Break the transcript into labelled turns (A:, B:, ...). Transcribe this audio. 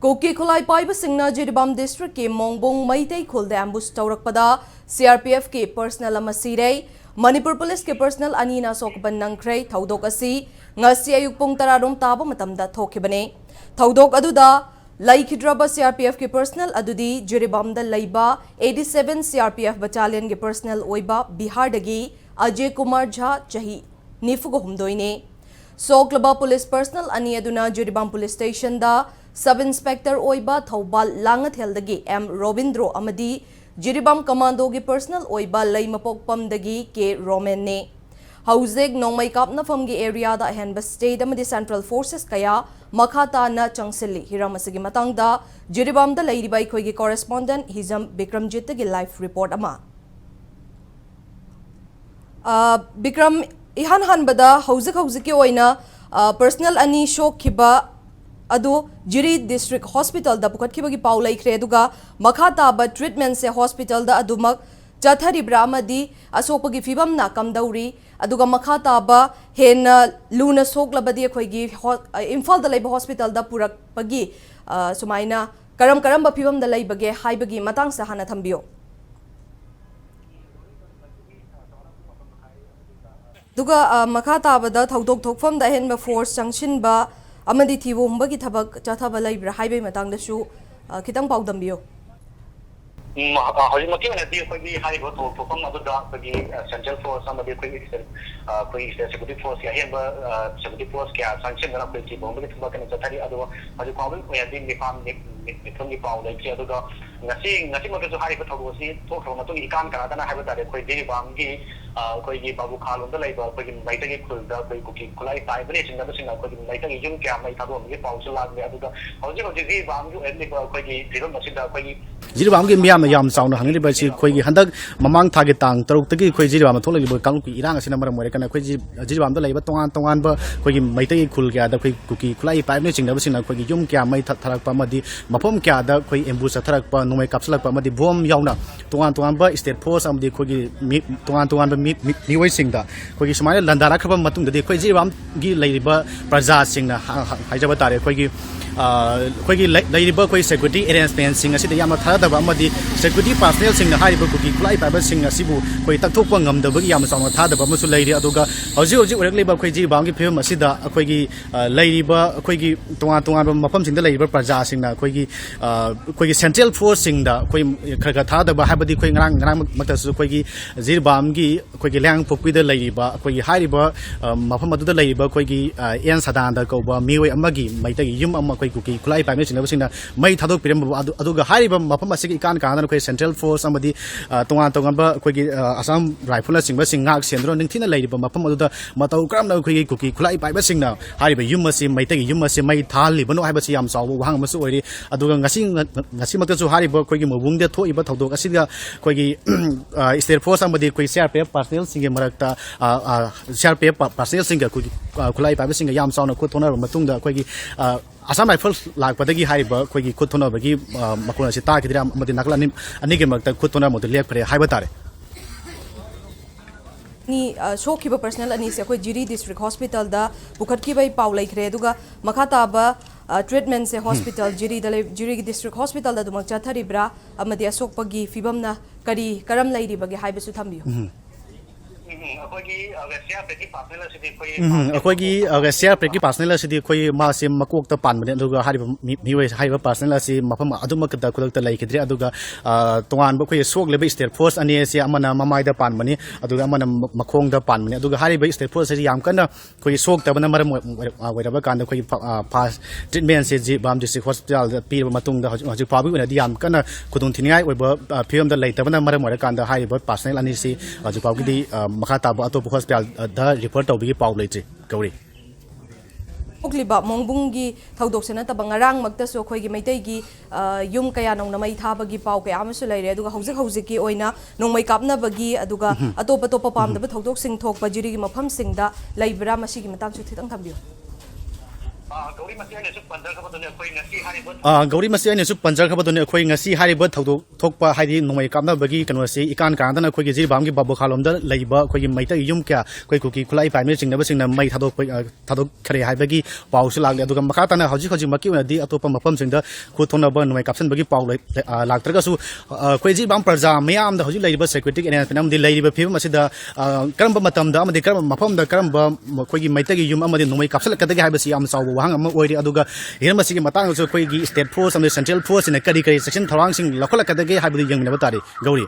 A: Koki Kulai Paiba Singna Jiribam District ke Mongbung Maitei Khulda ambush taurakpada CRPF ke personnel ama sirei Manipur Police ke personnel anina sokban nangkrei thaudok asi ngasi ayuk pung tararom taba matamda thokibane thaudok aduda Laikhidraba CRPF ke personnel adudi Jiribam da Laiba 87 CRPF battalion ke personnel oiba Bihar dagi Ajay Kumar Jha chahi nifugo humdoine Soklaba police personnel ani aduna Jiribam police station da Sub Inspector Oiba Thobal Langathel dagi M Robindro amadi Jiribam commando gi personnel oiba Laimapokpam dagi K Roman ne Hauzig nongmai kapna fam gi area da henba state amadi central forces kaya makhata na changsilli hiramasigi matangda Jiribam da lairiba khoi gi correspondent Hizam Bikramjit gi live report ama Bikram ihan hanbada hauzig ki oina personnel ani shock khiba Adu Jiri District Hospital da pukat kibagi paula ikre aduga makhata ba treatment se hospital da adumak jathari bramadi asopagi fibam na kamdauri aduga makhata ba hen luna soklabadi khoigi Imphal da laiba hospital da purak pagi sumaina karam ba fibam da laibage haibagi matang sa hana thambio duga makhata ba da thaudok thokfam da hen ba force junction ba amadi thibo humbagi thabak chathaba laibra haibai matang da shu kitang paudambiyo
B: hori maki na di khoi hai go to phom adu da khoi central force amadi khoi security force ya hen ba security force kya sanction na khoi chi bombi thba kan chathari adu adu khawin ya din ni pam ni thum ni paw lai chi adu ga ngasi mo to hai ko thobo si to khom to ikan kana kana hai ba da khoi di bam gi khoi gi babu khalon da lai ba khoi mai ta gi khul da khoi ku ki khulai tai bane chin da sin khoi mai ta gi yum kya mai ta do mi paw chu lag me adu ga hoji gi bam ju en ni khoi gi thiron ma sin da khoi
C: Jiribam gi miyam yam sauna hangli ba si khoi gi handak mamang tha gi tang taruk tagi khoi jiribam thol gi kang ki irang asina maram more kana khoi jiribam da laiba tongan ba khoi gi mai ta gi khul kya da khoi kuki khulai pai ne ching da sina khoi gi yum kya mai tharak pa madi mapom kya da khoi embu sa tharak pa nomai kapsalak pa madi bom yauna tongan ba state force amdi khoi gi tongan ba mi wai sing da khoi gi sumai landara khaba matung da khoi jiribam gi laiba praja sing na haijaba tare khoi gi laiba khoi security arrangement sing asi da yam thara da amadi security personnel sing na hariba kuki khulai pa ba sing asibu khoi takthokpa ngamdaba gi yam sauna thada ba masu lairi aduga hoji orak leba khoi ji bang gi phem asida khoi gi lairiba khoi gi tongan ba mapam sing da lairiba praja sing na khoi gi central force sing da khoi kha thada ba habadi khoi ngrang makta su khoi gi jirbam gi khoi gi lang pokpi da lairiba khoi gi hariba mapam adu da lairiba khoi gi en sadan da ko ba miwai amagi mai ta gi yum amma khoi kuki khulai pa me sing na sing na mai thadok piram aduga hariba mapam asigi ikan kana khoi central force amadi tongan ba khoi gi Assam rifle sing ba sing ngak sendro ning thina lairiba mapam aduda matau kram na khoi gi kuki khulai pa ba sing na hariba yum asi mai ta gi yum asi mai thali bano haiba si yam saw wang masu ori aduga ngasi makta su hariba khoi gi mobung de thoi ba thodok asiga khoi gi state force amadi khoi CRPF personnel sing marakta CRPF personnel sing khoi khulai pa ba sing yam saw na khu thona matung da khoi gi Assam Rifles lakpadagi haiba khoi gi khutona bagi makona si ta kidira amadi nakla ani ge makta khutona mod lek pare haiba tare
A: ni shokhiba personnel ani se khoi Jiri District Hospital da bukhat ki bai paw lai khre duga makhata ba treatment se hospital Jiri District Hospital da dumak chathari bra amadi asok pagi fibam na kari karam lairi bagi haiba su thambiyo
C: अखोगी CRPF की personal असिदी खोई मासे मकोक त पान बने अदुगा हारिबा मिवै हारिबा personal असि मफम अदुमक the खुलक त लाइखिद्रे अदुगा तोंगान बो खोई सोक लेबे स्टेट फोर्स अनि से अमना ममाइ द पान बने अदुगा अमना मखोंग द पान बने अदुगा हारिबा स्टेट फोर्स से याम कन खोई सोक त बना मरम वैरबा कान खोई फास्ट ट्रीटमेंट से जी balm district hospital the Pir मतुंग the हजि पाबि उना दि याम कन खुदुं थिनियाय ओइबा फिल्म द लाइतबना मरम वर कान द हारिबा पर्सनल अनि से हजि पाबि दि मखाता अतोप हॉस्पिटल दा रिफर तौबी पाउ लेचे गौरी
A: ओक्लिबा मोंगबुंगी थौदोक्सना तब ngarang makta so khoi gi maitai gi yum kaya nong na mai thabagi pau kaya amasu laire aduga hojik ki oina nongmai kapna bagi aduga atop pamda ba thodok sing thok pa jiri gi mafam sing da laibra masi gi matang chu thitang thambiyo
B: Gauri मसी ने सुप पंजर खबदने कोई ngasi haribo
C: Gauri मसी ने सुप पंजर खबदने कोई ngasi haribo थौदो थोकपा हाइदि नोमै कामनाबगी कनोसे Icahn कानदना कोई जिरिबामगी बाबु खालोमदा लैबा कोई मैता yum क्या कोई cookie खुलाई पाइमे सिंगनबसिंगना मै थादोक खरे हाइबगी पाउसु लागले अदुगा मखाताना हजि मकी ओनदि अतोपा मफम सिंगदा खुथोनबा नोमै कापसनबगी पाउ लागत्रगसु कोई जिरिबाम प्रजा मयामदा हजि लैबा सेक्युरिटी एनाफिनम दि लैबा फिबम असिदा करम मतमदा अमदि करम मफमदा करम कोई मैतागी युम अमदि नोमै कापसलकदगे हाइबसि याम साउ वहांग अम ओइरि अदुगा हिरमसिगी मतंगसु कोई स्टेट फोर्स अमदि सेंट्रल फोर्स ने करी सेक्शन थरांग सिंग लखलकदगे हाइबदि यंगनबा तारि गौरी